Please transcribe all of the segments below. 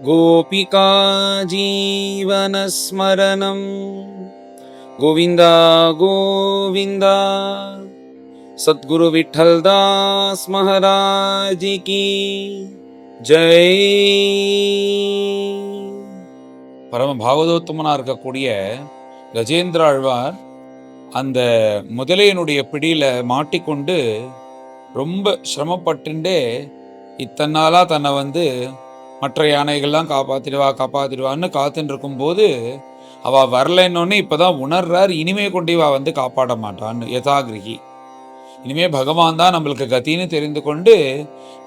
गोपिका जीवनस्मरणं गोविन्द गोविन्द। सद्गुरु विठ्ठलदास महाराज की जय। பரம பாகவதோத்தமனா இருக்கக்கூடிய கஜேந்திர ஆழ்வார் அந்த முதலையனுடைய பிடியில மாட்டிக்கொண்டு ரொம்ப சிரமப்பட்டுண்டே இத்தனை நாளா தன்னை மற்ற யானைகள்லாம் காப்பாத்திடுவான்னு காத்துட்டு இருக்கும் போது அவ வரலன்னொன்னே இப்பதான் உணர்றார், இனிமே கொண்டு இவ காப்பாட மாட்டான்னு. யதாகிரகி, இனிமே பகவான் தான் நம்மளுக்கு கத்தின்னு தெரிந்து கொண்டு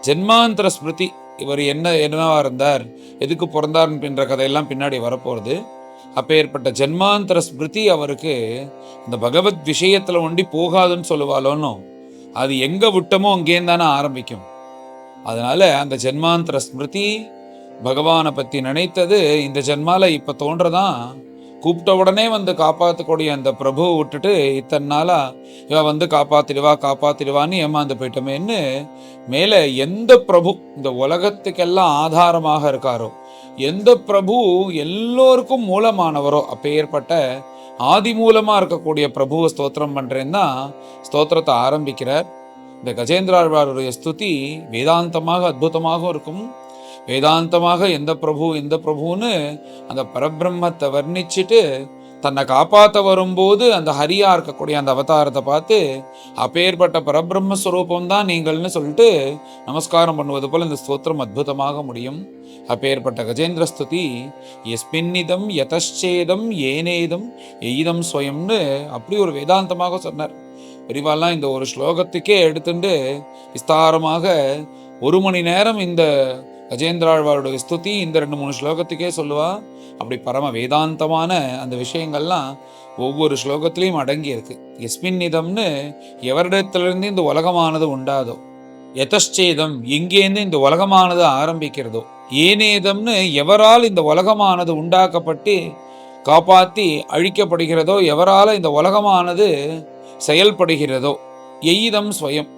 ஜென்மாந்தர ஸ்மிருதி, இவர் என்னவா இருந்தார், எதுக்கு பிறந்தார் என்ற கதையெல்லாம் பின்னாடி வரப்போறது. அப்பேற்பட்ட ஜென்மாந்தர ஸ்மிருதி அவருக்கு இந்த பகவத் விஷயத்துல ஒண்டி போகாதுன்னு சொல்லுவாளோன்னு, அது எங்க விட்டமோ அங்கேயும் தானே ஆரம்பிக்கும். அதனால அந்த ஜென்மாந்தர ஸ்மிருதி பகவானை பத்தி நினைத்தது இந்த ஜென்மால இப்ப தோன்றதான். கூப்பிட்ட உடனே காப்பாற்றக்கூடிய அந்த பிரபுவை விட்டுட்டு இத்தனை நாளா இவ காப்பாத்திடுவான்னு ஏமாந்து போயிட்டோமேன்னு மேல எந்த பிரபு இந்த உலகத்துக்கெல்லாம் ஆதாரமாக இருக்காரோ, எந்த பிரபு எல்லோருக்கும் மூலமானவரோ, அப்பேற்பட்ட ஆதி மூலமா இருக்கக்கூடிய பிரபுவை ஸ்தோத்திரம் பண்றேன்னா ஸ்தோத்திரத்தை ஆரம்பிக்கிறார். இந்த கஜேந்திராழ்வாருடைய ஸ்துதி வேதாந்தமாக அற்புதமாக இருக்கும். வேதாந்தமாக எந்த பிரபுன்னு அந்த பரபிரம்மத்தை வர்ணிச்சுட்டு தன்னை காப்பாற்ற வரும்போது அந்த ஹரியா இருக்கக்கூடிய அந்த அவதாரத்தை பார்த்து அப்பேற்பட்ட பரபிரம்மஸ்வரூபம் தான் நீங்கள்னு சொல்லிட்டு நமஸ்காரம் பண்ணுவது போல இந்த ஸ்தோத்திரம் அற்புதமாக முடியும். அப்பேற்பட்ட கஜேந்திர ஸ்துதி எஸ்மின்னிதம் யதச்சேதம் ஏனேதம் எய்தம் ஸ்வயம்னு அப்படி ஒரு வேதாந்தமாக சொன்னார். பெரிவாலாம் இந்த ஒரு ஸ்லோகத்துக்கே எடுத்துட்டு விஸ்தாரமாக 1 மணி நேரம் இந்த கஜேந்திராழ்வாருடைய ஸ்துதி இந்த 2-3 ஸ்லோகத்துக்கே சொல்லுவா. அப்படி பரம வேதாந்தமான அந்த விஷயங்கள்லாம் ஒவ்வொரு ஸ்லோகத்திலையும் அடங்கி இருக்கு. எஸ்மின்னிதம்னு எவரிடத்திலிருந்து இந்த உலகமானது உண்டாதோ, யதச்சேதம் எங்கேருந்து இந்த உலகமானது ஆரம்பிக்கிறதோ, ஏனேதம்னு எவரால் இந்த உலகமானது உண்டாக்கப்பட்டு காப்பாற்றி அழிக்கப்படுகிறதோ, எவரால் இந்த உலகமானது செயல்படுகிறதோ, எய்தம் ஸ்வயம்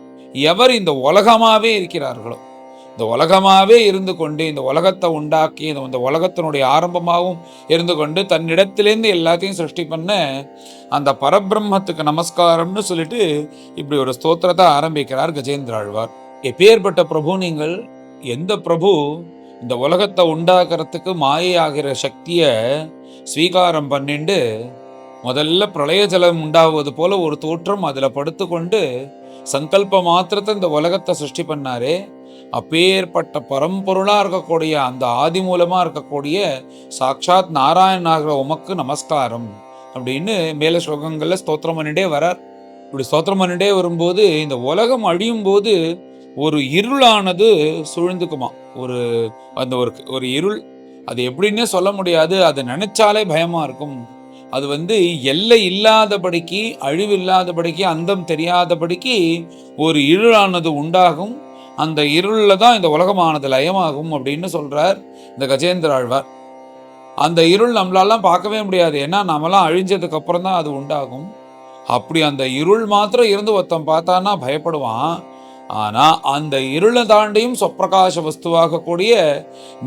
எவர் இந்த உலகமாவே இருக்கிறார்களோ, இந்த உலகமாவே இருந்து கொண்டு இந்த உலகத்தை உண்டாக்கி இந்த உலகத்தினுடைய ஆரம்பமாகவும் இருந்து கொண்டு தன்னிடத்திலேருந்து எல்லாத்தையும் சிருஷ்டி பண்ண அந்த பரபிரம்மத்துக்கு நமஸ்காரம்னு சொல்லிட்டு இப்படி ஒரு ஸ்தோத்திரத்தை ஆரம்பிக்கிறார் கஜேந்திராழ்வார். எப்பேற்பட்ட பிரபு நீங்கள், எந்த பிரபு இந்த உலகத்தை உண்டாக்குறதுக்கு மாயையாகிற சக்தியை ஸ்வீகாரம் பண்ணிண்டு முதல்ல பிரளய ஜலம் உண்டாவது போல ஒரு தோற்றம் அதுல படுத்து கொண்டு சங்கல்ப மாத்திரத்தை இந்த உலகத்தை சிருஷ்டி பண்ணாரே, அப்பேற்பட்ட பரம்பொருளா இருக்கக்கூடிய அந்த ஆதி மூலமா இருக்கக்கூடிய சாட்சாத் நாராயணாகிற உமக்கு நமஸ்காரம் அப்படின்னு மேல ஸ்லோகங்கள்ல ஸ்தோத்திரம் பண்ணிட்டே வரார். இப்படி ஸ்தோத்திரம் பண்ணிட்டே வரும்போது இந்த உலகம் அழியும் போது ஒரு இருளானது சூழ்ந்துக்குமா. அந்த ஒரு இருள், அது எப்படின்னே சொல்ல முடியாது, அது நினைச்சாலே பயமா இருக்கும். அது எல்லை இல்லாதபடிக்கு, அழிவு இல்லாதபடிக்கு, அந்தம் தெரியாதபடிக்கு ஒரு இருளானது உண்டாகும். அந்த இருள்ல தான் இந்த உலகமானது லயமாகும் அப்படின்னு சொல்றார் இந்த கஜேந்திராழ்வார். அந்த இருள் நம்மளாலாம் பார்க்கவே முடியாது, ஏன்னா நம்மளாம் அழிஞ்சதுக்கு அப்புறம் தான் அது உண்டாகும். அப்படி அந்த இருள் மாத்திரம் இருந்து ஒருத்தன் பார்த்தான்னா பயப்படுவான். ஆனா அந்த இருளை தாண்டியும் சொப்பிரகாச வஸ்துவாக கூடிய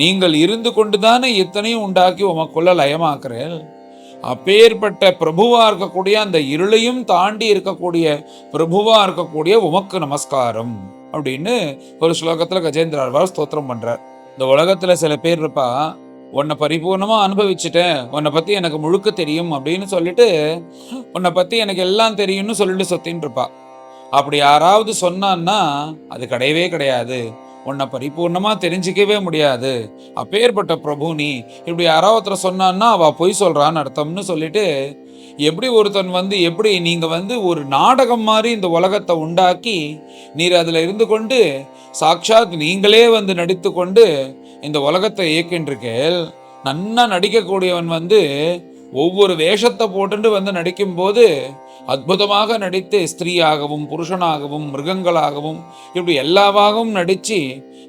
நீங்கள் இருந்து கொண்டுதானே இத்தனையும் உண்டாக்கி உமக்குள்ள லயமாக்குறேன். அப்பேற்பட்ட பிரபுவா இருக்கக்கூடிய அந்த இருளையும் தாண்டி இருக்கக்கூடிய பிரபுவா இருக்கக்கூடிய உமக்கு நமஸ்காரம் அப்படின்னு ஒரு ஸ்லோகத்துல கஜேந்திராழ்வார் ஸ்தோத்திரம் பண்றார். இந்த உலகத்துல சில பேர் இருப்பா, உன்னை பரிபூர்ணமா அனுபவிச்சுட்டேன், உன்னை பத்தி எனக்கு முழுக்க தெரியும் அப்படின்னு சொல்லிட்டு உன்னை பத்தி எனக்கு எல்லாம் தெரியும்னு சொல்லிட்டு சொத்தின்னு இருப்பா. அப்படி யாராவது சொன்னான்னா அது கிடையவே கிடையாது, உன்னை பரிபூர்ணமா தெரிஞ்சிக்கவே முடியாது, அப்பேற்பட்ட பிரபு நீ. இப்படி யாராவது ஒருத்தர் சொன்னான்னா அவ பொய் சொல்றான்னு அர்த்தம்னு சொல்லிட்டு, எப்படி ஒருத்தன் எப்படி நீங்க ஒரு நாடகம் மாதிரி இந்த உலகத்தை உண்டாக்கி நீர் அதுல இருந்து கொண்டு சாட்சாத் நீங்களே நடித்து கொண்டு இந்த உலகத்தை இயக்கின்றிருக்கேள். நன்னா நடிக்கக்கூடியவன் ஒவ்வொரு வேஷத்தை போட்டு நடிக்கும் போது அற்புதமாக நடித்து ஸ்திரீயாகவும் புருஷனாகவும் மிருகங்களாகவும் இப்படி எல்லாவாகவும் நடிச்சு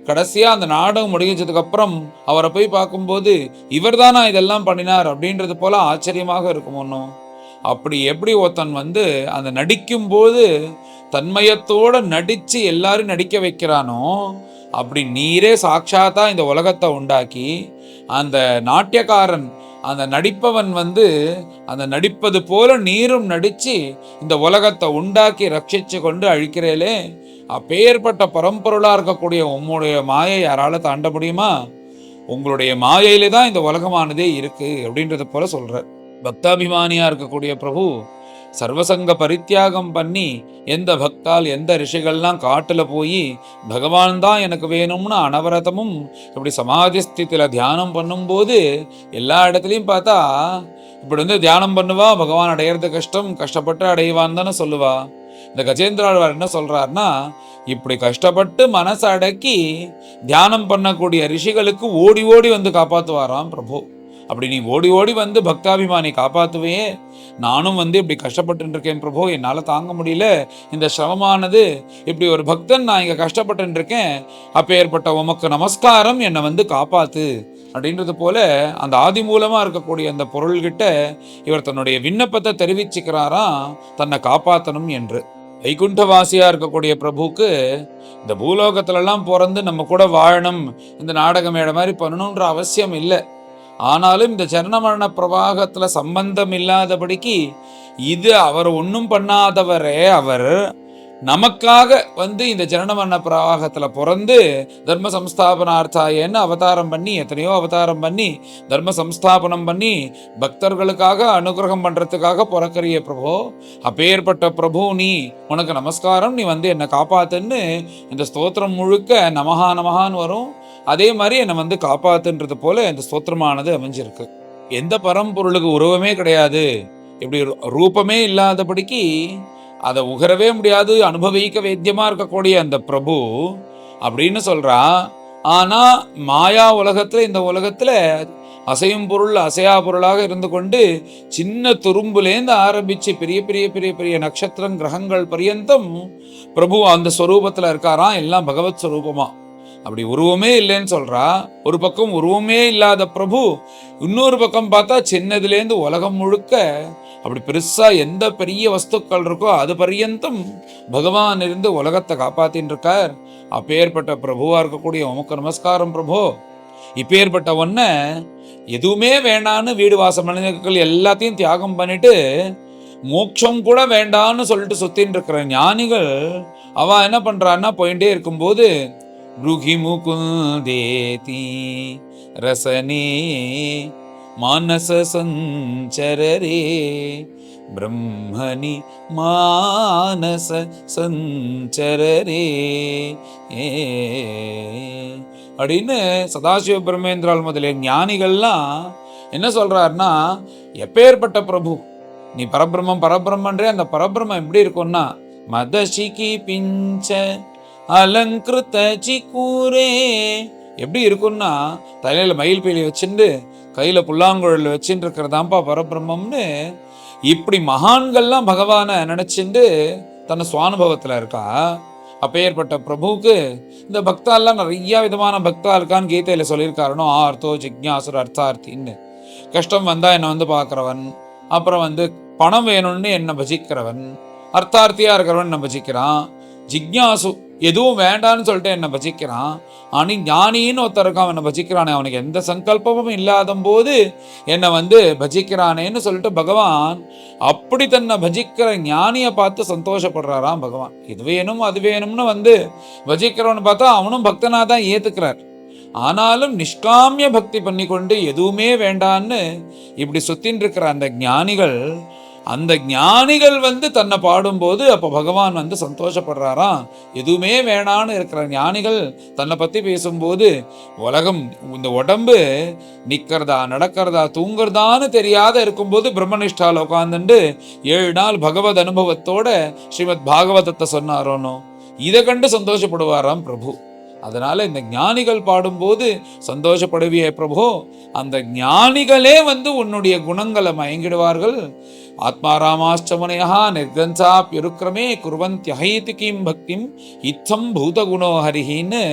கடைசியா அந்த நாடகம் முடிஞ்சதுக்கு அப்புறம் அவரை போய் பார்க்கும்போது இவர் தானா இதெல்லாம் பண்ணினார் அப்படின்றது போல ஆச்சரியமாக இருக்கும். ஒன்றும் அப்படி எப்படி ஒருத்தன் வந்து அந்த நடிக்கும்போது தன்மயத்தோட நடிச்சு எல்லாரும் நடிக்க வைக்கிறானோ, அப்படி நீரே சாட்சாத்தா இந்த உலகத்தை உண்டாக்கி அந்த நாட்டியக்காரன் அந்த நடிப்பவன் வந்து அந்த நடிப்பது போல நீரும் நடிச்சு இந்த உலகத்தை உண்டாக்கி ரட்சிச்சு கொண்டு அழிக்கிறேலே, அப்பேற்பட்ட பரம்பொருளா இருக்கக்கூடிய உம்முடைய மாயை யாரால தாண்ட முடியுமா? உங்களுடைய மாயையிலே தான் இந்த உலகமானதே இருக்கு அப்படின்றத போல சொல்ற. பக்தாபிமானியா இருக்கக்கூடிய பிரபு சர்வசங்க பரித்தியாகம் பண்ணி எந்த பக்தால் எந்த ரிஷிகள்லாம் காட்டுல போய் பகவான் தான் எனக்கு வேணும்னு அனவரதமும் இப்படி சமாதி ஸ்திதியில தியானம் பண்ணும்போது எல்லா இடத்துலையும் பார்த்தா இப்படி வந்து தியானம் பண்ணுவா, பகவான் அடையிறது கஷ்டம், கஷ்டப்பட்டு அடைவான்னு தானே சொல்லுவா. இந்த கஜேந்திராழ்வார் என்ன சொல்றாருன்னா, இப்படி கஷ்டப்பட்டு மனசை அடக்கி தியானம் பண்ணக்கூடிய ரிஷிகளுக்கு ஓடி ஓடி வந்து காப்பாத்துவாராம் பிரபு. அப்படி நீ ஓடி ஓடி வந்து பக்தாபிமானி காப்பாத்துவே, நானும் வந்து இப்படி கஷ்டப்பட்டு இருக்கேன் பிரபு, என்னால தாங்க முடியல இந்த சிரமமானது, இப்படி ஒரு பக்தன் நான் இங்க கஷ்டப்பட்டு இருக்கேன், அப்பேற்பட்ட உமக்கு நமஸ்காரம், என்னை வந்து காப்பாத்து அப்படின்றது போல அந்த ஆதி மூலமா இருக்கக்கூடிய அந்த பொருள்கிட்ட இவர் தன்னுடைய விண்ணப்பத்தை தெரிவிச்சுக்கிறாராம், தன்னை காப்பாற்றணும் என்று. வைகுண்டவாசியா இருக்கக்கூடிய பிரபுக்கு இந்த பூலோகத்துலலாம் பிறந்து நம்ம கூட வாழணும், இந்த நாடக மேடை மாதிரி பண்ணணுன்ற அவசியம் இல்லை. ஆனாலும் இந்த ஜனன மரண பிரவாகத்துல சம்பந்தம் இல்லாதபடிக்கு இது அவர் ஒன்றும் பண்ணாதவரே, அவர் நமக்காக வந்து இந்த ஜனன மரண பிரவாகத்துல பிறந்து தர்ம சம்ஸ்தாபனார்த்தாயன்னு அவதாரம் பண்ணி, எத்தனையோ அவதாரம் பண்ணி தர்ம சம்ஸ்தாபனம் பண்ணி பக்தர்களுக்காக அனுகிரகம் பண்றதுக்காக பிறக்கிறிய பிரபு. அப்பேற்பட்ட பிரபு நீ, உனக்கு நமஸ்காரம், நீ வந்து என்னை காப்பாத்துன்னு இந்த ஸ்தோத்திரம் முழுக்க நமஹா நமஹான்னு வரும். அதே மாதிரி என்னை வந்து காப்பாத்துன்றது போல இந்த ஸ்தோத்திரமானது அமைஞ்சிருக்கு. எந்த பரம்பொருளுக்கு உருவமே கிடையாது, இப்படி ரூபமே இல்லாதபடிக்கு அதை உகரவே முடியாது, அனுபவிக்க வேத்தியமா இருக்கக்கூடிய அந்த பிரபு அப்படின்னு சொல்றா. ஆனா மாயா உலகத்துல, இந்த உலகத்துல அசையும் பொருள் அசையா பொருளாக இருந்து கொண்டு சின்ன துரும்புலேருந்து ஆரம்பிச்சு பெரிய பெரிய பெரிய பெரிய நட்சத்திரம் கிரகங்கள் பரியந்தம் பிரபு அந்த ஸ்வரூபத்துல இருக்காராம், எல்லாம் பகவத் ஸ்வரூபமா. அப்படி உருவமே இல்லைன்னு சொல்றா. ஒரு பக்கம் உருவமே இல்லாத பிரபு, இன்னொரு பக்கம் பார்த்தா சின்னதுலேருந்து உலகம் முழுக்க அப்படி பெருசா எந்த பெரிய வஸ்துக்கள் இருக்கோ அது பரியந்தம் பகவான் இருந்து உலகத்தை காப்பாத்தின்னு இருக்கார். அப்பேற்பட்ட பிரபுவா இருக்கக்கூடிய உமக்கு நமஸ்காரம் பிரபு. இப்பேற்பட்ட ஒன்ன எதுவுமே வேண்டான்னு வீடு வாசம் மனிதர்கள் எல்லாத்தையும் தியாகம் பண்ணிட்டு மோட்சம் கூட வேண்டான்னு சொல்லிட்டு சுத்தின்னு இருக்கிற ஞானிகள் அவ என்ன பண்றான்னா, போயிட்டே இருக்கும்போது ருகி முகுந்தேதி ரசனே மானச சஞ்சரரே பிரம்மணி மானச சஞ்சரரே அப்படின்னு சதாசிவ பிரம்மேந்திரால் முதலிய ஞானிகள்லாம் என்ன சொல்றாருன்னா, எப்பேற்பட்ட பிரபு நீ பரபிரம்மம் பரபிரம்மன்றே, அந்த பரபிரம்மம் எப்படி இருக்கும்னா மதசிகி பிஞ்ச அலங்கிருத்த சிக்கூரே, எப்படி இருக்கும்னா தலையில மயில் பீலி வச்சுட்டு கையில புல்லாங்குழல் வச்சுட்டு இருக்கிறதாம்பா பரபிரம்மம்னு இப்படி மகான்கள்லாம் பகவானை நினைச்சுட்டு தன்னை சுவானுபவத்துல இருக்கா. அப்பேற்பட்ட பிரபுவுக்கு இந்த பக்தாலாம் நிறைய விதமான பக்தா இருக்கான்னு கீதையில சொல்லியிருக்காருனோ, ஆர்த்தோ ஜிக்ஞாசுர அர்த்தார்த்தின்னு. கஷ்டம் வந்தா என்னை வந்து பார்க்குறவன், அப்புறம் வந்து பணம் வேணும்னு என்னை பஜிக்கிறவன், அர்த்தார்த்தியா இருக்கிறவன் என்னை பஜிக்கிறான், ஜிக்ஞாசு எதுவும் வேண்டான்னு சொல்லிட்டு என்னை பஜிக்கிறான். ஆனால் ஞானின்னு ஒருத்தர் இருக்கான், என்னை பஜிக்கிறானே, அவனுக்கு எந்த சங்கல்பமும் இல்லாத போது என்னை வந்து பஜிக்கிறானேன்னு சொல்லிட்டு பகவான் அப்படி தன்னை பஜிக்கிற ஞானியை பார்த்து சந்தோஷப்படுறாராம் பகவான். இது வேணும் அது வேணும்னு வந்து பஜிக்கிறவன்னு பார்த்தா அவனும் பக்தனா தான் ஏத்துக்கிறார். ஆனாலும் நிஷ்காமிய பக்தி பண்ணி கொண்டு எதுவுமே வேண்டான்னு இப்படி சுத்தின்னு இருக்கிற அந்த ஞானிகள் வந்து தன்னை பாடும்போது அப்போ பகவான் வந்து சந்தோஷப்படுறாராம். எதுவுமே வேணான்னு இருக்கிற ஞானிகள் தன்னை பற்றி பேசும்போது உலகம், இந்த உடம்பு நிற்கிறதா நடக்கிறதா தூங்குறதான்னு தெரியாத இருக்கும்போது பிரம்மனிஷ்டால உட்காந்துட்டு 7 நாள் பகவத் அனுபவத்தோட ஸ்ரீமத் பாகவதத்தை சொன்னாரோனோ, இதை கண்டு சந்தோஷப்படுவாராம் பிரபு. அதனால இந்த ஞானிகள் பாடும்போது சந்தோஷப்படுவியே பிரபு, அந்த ஞானிகளே வந்து உன்னுடைய குணங்களை மயங்கிடுவார்கள். ஆத்மாராமாச்சமனையா நிர்கந்தாப்யுருக்கிரமே குர்வந்த்யஹைதி கிம் பக்திம் இத்தம் பூதகுணோ ஹரிஹின்னு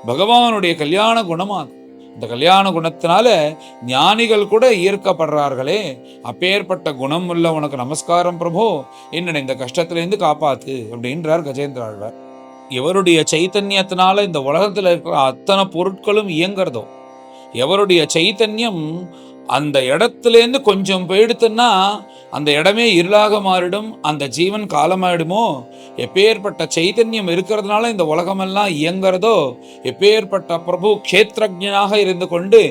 பகவானுடைய கல்யாண குணமா. இந்த கல்யாண குணத்தினால ஞானிகள் கூட ஈர்க்கப்படுறார்களே, அப்பேற்பட்ட குணம் உள்ள உனக்கு நமஸ்காரம் பிரபு, என்னை இந்த கஷ்டத்திலேருந்து காப்பாத்து அப்படின்றார் கஜேந்திர ஆழ்வார். எவருடைய சைத்தன்யத்தினால இந்த உலகத்துல இருக்கிற அத்தனை பொருட்களும் இயங்குறதோ, எவருடைய சைத்தன்யம் அந்த இடத்துலேருந்து கொஞ்சம் போயிடுத்துன்னா அந்த இடமே இருளாக மாறிடும், அந்த ஜீவன் காலமாயிடுமோ, எப்பேற்பட்ட சைத்தன்யம் இருக்கிறதுனால இந்த உலகமெல்லாம் இயங்குறதோ, எப்பேற்பட்ட பிரபு க்ஷேத்ரஜனாக இருந்து கொண்டு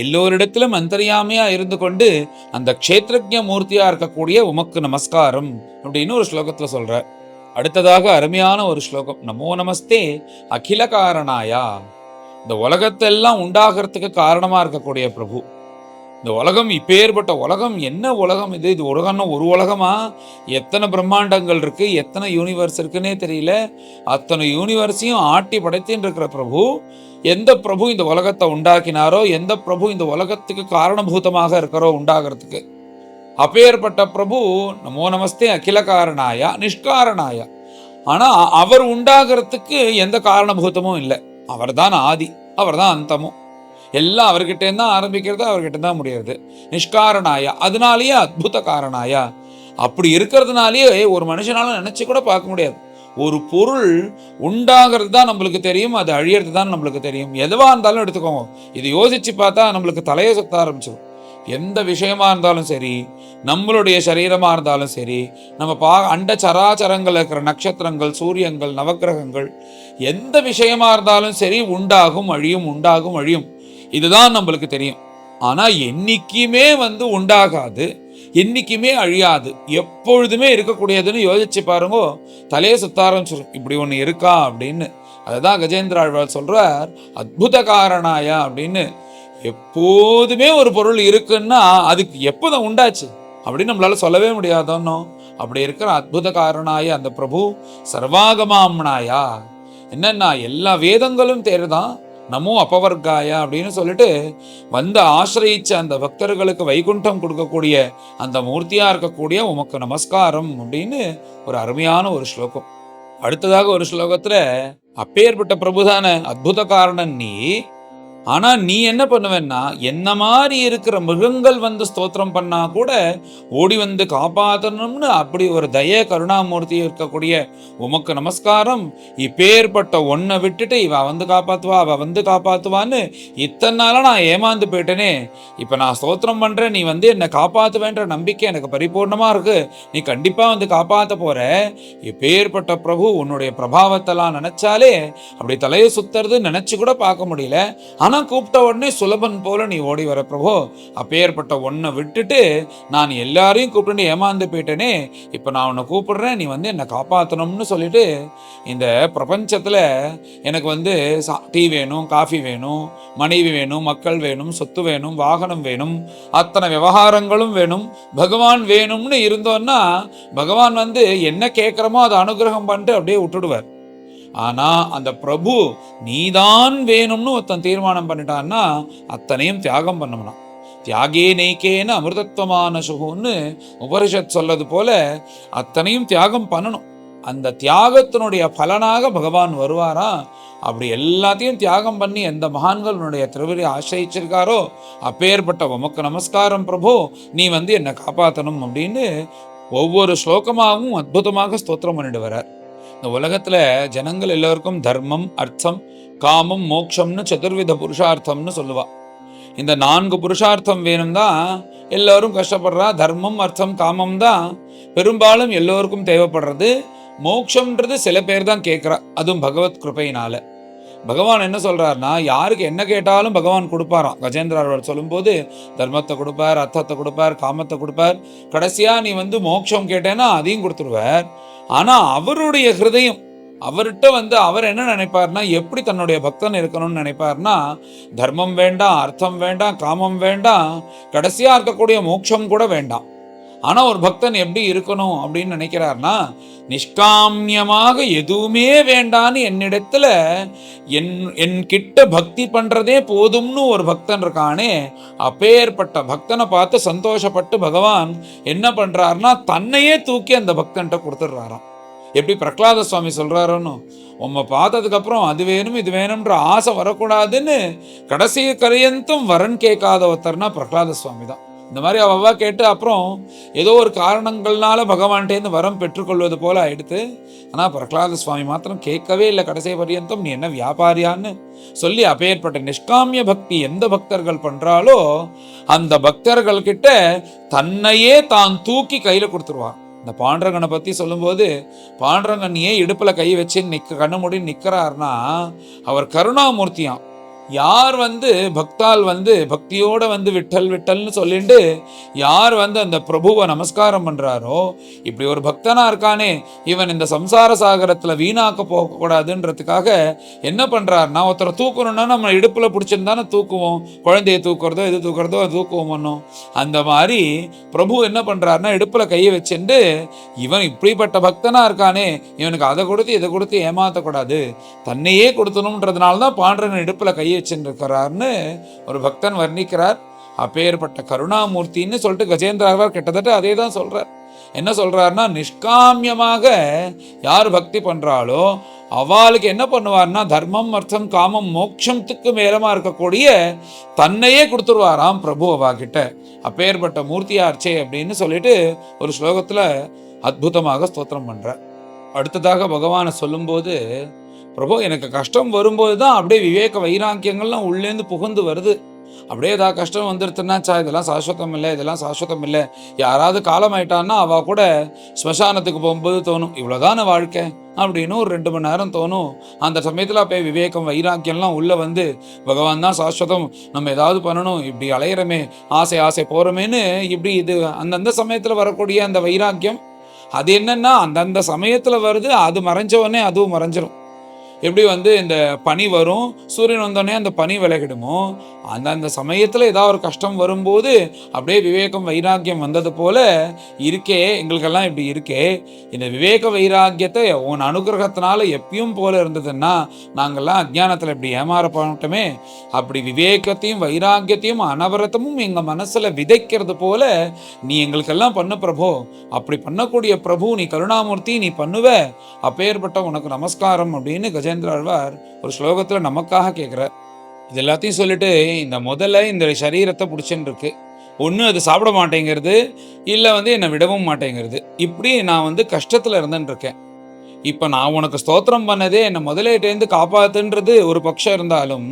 எல்லோரிடத்திலும் அந்தரியாமையா இருந்து கொண்டு அந்த க்ஷேத்ரஜ மூர்த்தியா இருக்கக்கூடிய உமக்கு நமஸ்காரம் அப்படின்னு ஒரு ஸ்லோகத்துல சொல்ற. அடுத்ததாக அருமையான ஒரு ஸ்லோகம், நமோ நமஸ்தே அகில காரணாயா. இந்த உலகத்தெல்லாம் உண்டாகிறதுக்கு காரணமா இருக்கக்கூடிய பிரபு, இந்த உலகம் இப்பேற்பட்ட உலகம், என்ன உலகம் இது? இது உலகம்னா ஒரு உலகமா? எத்தனை பிரம்மாண்டங்கள் இருக்கு, எத்தனை யூனிவர்ஸ் இருக்குன்னே தெரியல. அத்தனை யூனிவர்ஸையும் ஆட்டி படைத்தின்னு இருக்கிற பிரபு, எந்த பிரபு இந்த உலகத்தை உண்டாக்கினாரோ, எந்த பிரபு இந்த உலகத்துக்கு காரணபூதமாக இருக்கிறோ உண்டாகிறதுக்கு, அப்பேற்பட்ட பிரபு நமோ நமஸ்தே அகில காரணாயா நிஷ்காரணாயா. ஆனா அவர் உண்டாகிறதுக்கு எந்த காரணபூதமும் இல்லை. அவர் தான் ஆதி, அவர் தான் அந்தமும், எல்லாம் அவர்கிட்ட தான் ஆரம்பிக்கிறது, அவர்கிட்ட தான் முடியாது. நிஷ்காரணாயா, அதனாலேயே அத்புத காரணாயா. அப்படி இருக்கிறதுனாலேயே ஒரு மனுஷனால நினைச்சு கூட பார்க்க முடியாது. ஒரு பொருள் உண்டாகிறது தான் நம்மளுக்கு தெரியும், அது அழியறது தான் நம்மளுக்கு தெரியும். எதுவா இருந்தாலும் எடுத்துக்கோங்க, இது யோசிச்சு பார்த்தா நம்மளுக்கு தலையை சுத்த ஆரம்பிச்சிடும். எந்த விஷயமா இருந்தாலும் சரி, நம்மளுடைய சரீரமா இருந்தாலும் சரி, நம்ம அண்ட சராச்சரங்கள் இருக்கிற நட்சத்திரங்கள், சூரியங்கள், நவக்கிரகங்கள், எந்த விஷயமா இருந்தாலும் சரி உண்டாகும் அழியும், உண்டாகும் அழியும், இதுதான் நம்மளுக்கு தெரியும். ஆனா என்னைக்குமே உண்டாகாது, என்னைக்குமே அழியாது, எப்பொழுதுமே இருக்கக்கூடியதுன்னு யோசிச்சு பாருங்க, தலையை சுத்த ஆரம்பிச்சிடும். இப்படி ஒண்ணு இருக்கா அப்படின்னு. அதுதான் கஜேந்திர ஆழ்வார் சொல்றார் அத்புத காரணாயா அப்படின்னு. எப்போதுமே ஒரு பொருள் இருக்குன்னா அதுக்கு எப்போதான் உண்டாச்சு அப்படின்னு நம்மளால சொல்லவே முடியாதோன்னோ. அப்படி இருக்கிற அத்புத காரணாய அந்த பிரபு சர்வாகமாம்னாயா, என்னன்னா எல்லா வேதங்களும் தேர்தான், நமோ அபவர்காயா அப்படின்னு சொல்லிட்டு ஆசிரியிச்ச அந்த பக்தர்களுக்கு வைகுண்டம் கொடுக்கக்கூடிய அந்த மூர்த்தியா இருக்கக்கூடிய உமக்கு நமஸ்காரம் அப்படின்னு ஒரு அருமையான ஒரு ஸ்லோகம். அடுத்ததாக ஒரு ஸ்லோகத்துல அப்பேற்பட்ட பிரபுதான அத்புத காரணன் நீ, ஆனா நீ என்ன பண்ணுவேன்னா, என்ன மாதிரி இருக்கிற மிருகங்கள் ஸ்தோத்திரம் பண்ணா கூட ஓடி காப்பாற்றணும்னு அப்படி ஒரு தய கருணாமூர்த்தி இருக்கக்கூடிய உமக்கு நமஸ்காரம். இப்பேற்பட்ட ஒன்னை விட்டுட்டு இவ காப்பாத்துவா, அவ காப்பாத்துவான்னு இத்தனை நாளா நான் ஏமாந்து போயிட்டேனே, இப்ப நான் ஸ்தோத்திரம் பண்றேன், நீ என்னை காப்பாத்துவேன்ற நம்பிக்கை எனக்கு பரிபூர்ணமா இருக்கு, நீ கண்டிப்பா காப்பாத்த போற. இப்பேற்பட்ட பிரபு உன்னுடைய பிரபாவத்தெல்லாம் நினைச்சாலே அப்படி தலையை சுத்துறது நினைச்சு கூட பார்க்க முடியல. ஆனா கூப்பிட்ட உடனே சுலபன் போல நீ ஓடி வர பிரபு. அப்பேற்பட்ட ஒன்னை விட்டுட்டு நான் எல்லாரையும் கூப்பிட்டு ஏமாந்து போயிட்டேனே, இப்ப நான் உன்னை கூப்பிடுறேன், நீ என்னை காப்பாற்றணும்னு சொல்லிட்டு இந்த பிரபஞ்சத்துல எனக்கு டீ வேணும், காஃபி வேணும், மனைவி வேணும், மக்கள் வேணும், சொத்து வேணும், வாகனம் வேணும், அத்தனை விவகாரங்களும் வேணும், பகவான் வேணும்னு இருந்தோன்னா பகவான் என்ன கேட்கிறோமோ அதை அனுகிரகம் பண்ணிட்டு அப்படியே விட்டுடுவார். ஆனா அந்த பிரபு நீதான் வேணும்னு ஒருத்தன் தீர்மானம் பண்ணிட்டான்னா அத்தனையும் தியாகம் பண்ணணும். தியாகே நெய்கேன அமிர்தத்வமான சுகுன்னு உபனிஷத் சொல்லது போல அத்தனையும் தியாகம் பண்ணணும். அந்த தியாகத்தினுடைய பலனாக பகவான் வருவாரா. அப்படி எல்லாத்தையும் தியாகம் பண்ணி எந்த மகான்களுடைய திருவடி ஆசிரிச்சிருக்காரோ அப்பேற்பட்ட உமக்கு நமஸ்காரம் பிரபு, நீ என்னை காப்பாற்றணும் அப்படின்னு ஒவ்வொரு ஸ்லோகமாகவும் அற்புதமாக ஸ்தோத்திரம் பண்ணிட்டு வரார். இந்த உலகத்துல ஜனங்கள் எல்லோருக்கும் தர்மம், அர்த்தம், காமம், மோட்சம்னு சதுர்வித புருஷார்த்தம்னு சொல்லுவா. இந்த 4 புருஷார்த்தம் வேணும் தான் எல்லாரும் கஷ்டப்படுறா. தர்மம், அர்த்தம், காமம் தான் பெரும்பாலும் எல்லோருக்கும் தேவைப்படுறது. மோட்சம்ன்றது சில பேர் தான் கேட்கிறா, அதுவும் பகவத் கிருபையினால. பகவான் என்ன சொல்றாருன்னா, யாருக்கு என்ன கேட்டாலும் பகவான் கொடுப்பாராம். கஜேந்திர ஆழ்வார் சொல்லும்போது தர்மத்தை கொடுப்பார், அர்த்தத்தை கொடுப்பார், காமத்தை கொடுப்பார், கடைசியா நீ மோட்சம் கேட்டேன்னா அதையும் கொடுத்துருவார். ஆனா அவருடைய ஹிருதயம், அவர்கிட்ட அவர் என்ன நினைப்பார்னா, எப்படி தன்னுடைய பக்தன் இருக்கணும்னு நினைப்பார்னா, தர்மம் வேண்டாம், அர்த்தம் வேண்டாம், காமம் வேண்டாம், கடைசியா இருக்கக்கூடிய மோட்சம் கூட வேண்டாம். ஆனா ஒரு பக்தன் எப்படி இருக்கணும் அப்படின்னு நினைக்கிறார்னா, நிஷ்காமியமாக எதுவுமே வேண்டான்னு என்னிடத்துல என் கிட்ட பக்தி பண்றதே போதும்னு ஒரு பக்தன் இருக்கானே, அப்பேற்பட்ட பக்தனை பார்த்து சந்தோஷப்பட்டு பகவான் என்ன பண்றாருன்னா தன்னையே தூக்கி அந்த பக்தன்கிட்ட கொடுத்துடுறாராம். எப்படி பிரகலாத சுவாமி சொல்றாரோன்னு, உம்மை பார்த்ததுக்கு அப்புறம் அது வேணும் இது வேணும்ன்ற ஆசை வரக்கூடாதுன்னு கடைசி கரையந்தும் வரன் கேட்காத ஒருத்தர்னா பிரகலாத சுவாமி தான். இந்த மாதிரி அவ கேட்டு அப்புறம் ஏதோ ஒரு காரணங்கள்னால பகவான்கிட்டேருந்து வரம் பெற்றுக்கொள்வது போல ஆயிடுத்து. ஆனா பிரகலாத சுவாமி மாத்திரம் கேட்கவே இல்லை கடைசி பரியந்தம், நீ என்ன வியாபாரியான்னு சொல்லி அப்பேற்பட்ட நிஷ்காமிய பக்தி எந்த பக்தர்கள் பண்றாலோ அந்த பக்தர்கள் கிட்ட தன்னையே தான் தூக்கி கையில கொடுத்துருவான். இந்த பாண்டரங்கனை பத்தி சொல்லும்போது, பாண்டரங்கன் ஏன் இடுப்புல கை வச்சு கண்ணு மூடி நிக்கிறார்னா, அவர் கருணாமூர்த்தியாம். யார் பக்தால் பக்தியோட விட்டல் விட்டல்னு சொல்லிட்டு யார் அந்த பிரபுவை நமஸ்காரம் பண்றாரோ, இப்படி ஒரு பக்தனா இருக்கானே இவன் இந்த சம்சார சாகரத்துல வீணாக்க போக கூடாதுன்றதுக்காக என்ன பண்றாருன்னா, ஒருத்தரை தூக்கணும்னா நம்ம இடுப்புல பிடிச்சிருந்தானே தூக்குவோம். குழந்தைய தூக்குறதோ எது தூக்குறதோ அது தூக்குவோம். அந்த மாதிரி பிரபு என்ன பண்றாருன்னா, இடுப்புல கையை வச்சுட்டு இவன் இப்படிப்பட்ட பக்தனா இருக்கானே, இவனுக்கு அதை கொடுத்து இதை கொடுத்து ஏமாத்தக்கூடாது, தன்னையே கொடுத்தணும்ன்றதுனாலதான் பாண்டரங்கன் இடுப்புல கையை வச்சுருக்கிறார்னு ஒரு பக்தன் வர்ணிக்கிறார். அப்பேற்பட்ட கருணாமூர்த்தின்னு சொல்லிட்டு கஜேந்திராழ்வார் கிட்டத்தட்ட அதே தான் சொல்றார். என்ன சொல்றாருன்னா, நிஷ்காமியமாக யார் பக்தி பண்றாளோ அவளுக்கு என்ன பண்ணுவார்னா, தர்மம் அர்த்தம் காமம் மோட்சத்துக்கு மேலமா இருக்கக்கூடிய தன்னையே கொடுத்துருவாராம் பிரபு அவாகிட்ட. அப்பேற்பட்ட மூர்த்தியார்ச்சே அப்படின்னு சொல்லிட்டு ஒரு ஸ்லோகத்துல அற்புதமாக ஸ்தோத்திரம் பண்ற. அடுத்ததாக பகவானை சொல்லும்போது, பிரபு எனக்கு கஷ்டம் வரும்போது தான் அப்படியே விவேக வைராக்கியங்கள்லாம் உள்ளேந்து புகுந்து வருது. அப்படியே ஏதாவது கஷ்டம் வந்துருச்சுன்னாச்சா, இதெல்லாம் சாஸ்வதம் இல்லை இதெல்லாம் சாஸ்வதம் இல்லை. யாராவது காலமாயிட்டான்னா அவ கூட ஸ்மசானத்துக்கு போகும்போது தோணும், இவ்வளோதான வாழ்க்கை அப்படின்னு ஒரு 2 மணி நேரம் தோணும். அந்த சமயத்தில் போய் விவேகம் வைராக்கியம்லாம் உள்ள பகவான் தான் சாஸ்வதம், நம்ம ஏதாவது பண்ணணும், இப்படி அலையிறமே ஆசை ஆசை போகிறோமேன்னு இப்படி இது அந்தந்த சமயத்தில் வரக்கூடிய அந்த வைராக்கியம் அது என்னன்னா அந்தந்த சமயத்தில் வருது. அது மறைஞ்ச உடனே அதுவும் மறைஞ்சிரும். எப்படி இந்த பனி வரும், சூரியன் வந்தோடனே அந்த பனி விலகிடுமோ, அந்தந்த சமயத்தில் ஏதாவது ஒரு கஷ்டம் வரும்போது அப்படியே விவேகம் வைராக்கியம் வந்தது போல இருக்கே எங்களுக்கெல்லாம். இப்படி இருக்கே, இந்த விவேக வைராக்கியத்தை உன் அனுகிரகத்தினால எப்பயும் போல இருந்ததுன்னா நாங்கள்லாம் அஜ்ஞானத்தில் இப்படி ஏமாற பண்ணிட்டோமே, அப்படி விவேகத்தையும் வைராக்கியத்தையும் அனவரத்தமும் எங்கள் மனசில் விதைக்கிறது போல நீ எங்களுக்கெல்லாம் பண்ண பிரபு. அப்படி பண்ணக்கூடிய பிரபு நீ கருணாமூர்த்தி, நீ பண்ணுவ, அப்பேற்பட்ட உனக்கு நமஸ்காரம் அப்படின்னு கஜேந்திராழ்வார் ஒரு ஸ்லோகத்தில் நமக்காக கேட்குறார். இது எல்லாத்தையும் சொல்லிட்டு இந்த முதல்ல இந்த சரீரத்தை பிடிச்சுன்னு இருக்கு, ஒன்று அது சாப்பிட மாட்டேங்கிறது, இல்லை என்னை விடவும் மாட்டேங்கிறது. இப்படி நான் கஷ்டத்தில் இருந்துன்னு. இப்போ நான் உனக்கு ஸ்தோத்திரம் பண்ணதே என்னை முதலேட்டேந்து காப்பாத்துன்றது ஒரு பட்சம் இருந்தாலும்,